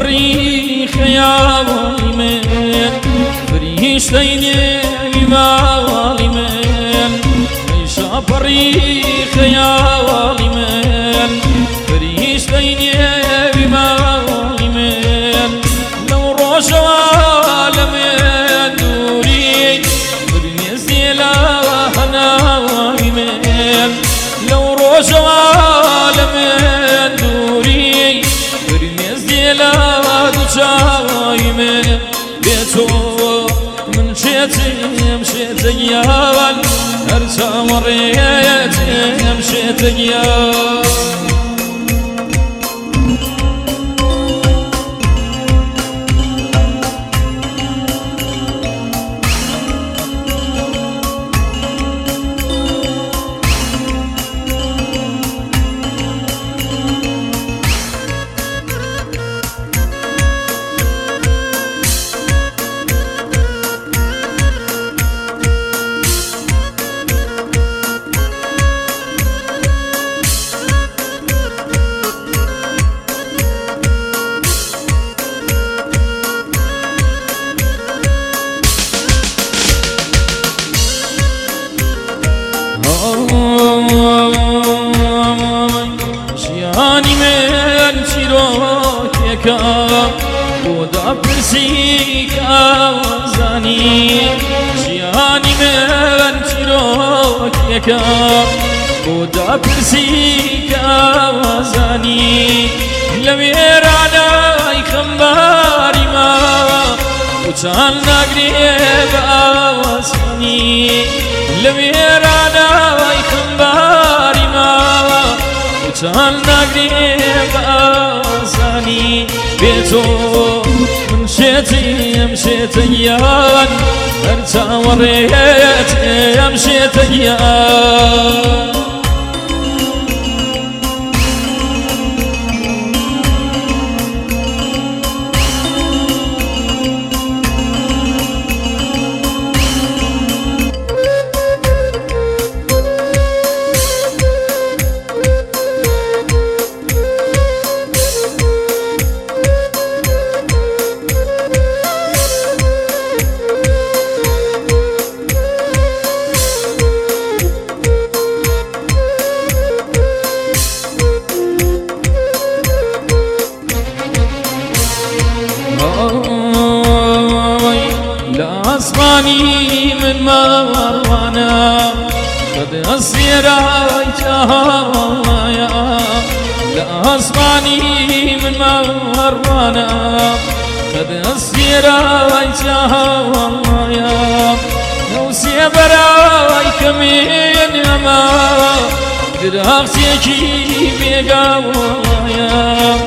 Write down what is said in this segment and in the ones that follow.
پری خیالی من فریشتین ایمالی من ایشا پری خیالی من فریشتین ایمالی من لو روش عالم نوری برنزی لحنالی من لو روش عالم نوری برنزی لحنالی من بيتو من شيتي مشيت ايام ارجع وريتي مشيت ايام جیانی من چیروکیکا خدا پرسی کازانی جیانی من چیروکیکا خدا پرسی کازانی لویرانای خمباری ما وچان نگریب آوازانی لویرانای خمباری ما وچان نگریب آوازانی بیتو من شیتی مشیت ایان ارجع وریتی مشیت ایان أصفاني من مروانة قد أصير جهوايا لا أصفاني من مروانة قد أصير جهوايا لو سيبراي كمين أما دراسيكي بيقاوايا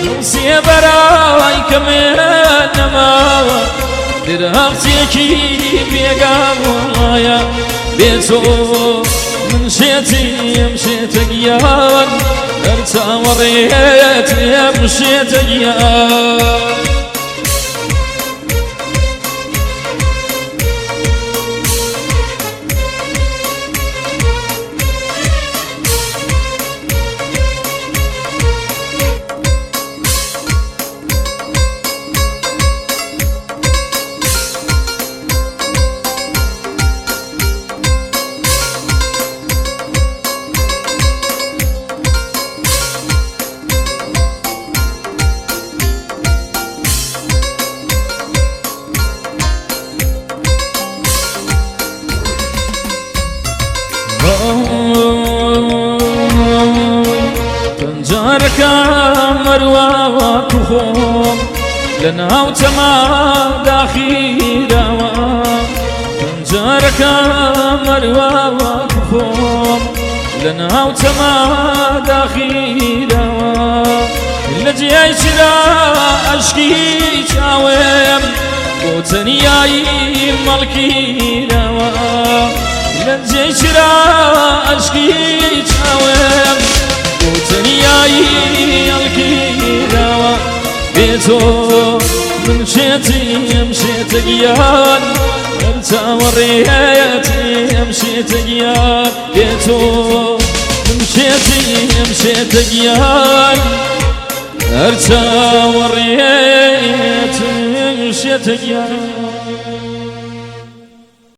لو سيبراي كمين أما دراسيكي بيقاوايا بيتو من شيتي مشيت ايام ارجع وريتي مشيت ايام تنجارك مروى كخوم لنا وتما داخيرا تنجارك مروى كخوم لنا وتما داخيرا الذي يشرى أشكي شاوم بوتنياي ملكي روا الذي يشرى أشكي شاوم بوتنياي ملكي روا بيتو من شيتي مشيت قيان ارجع وريتي مشيت قيان بيتو من شيتي مشيت قيان ارجع وريتي دەشێتە گیان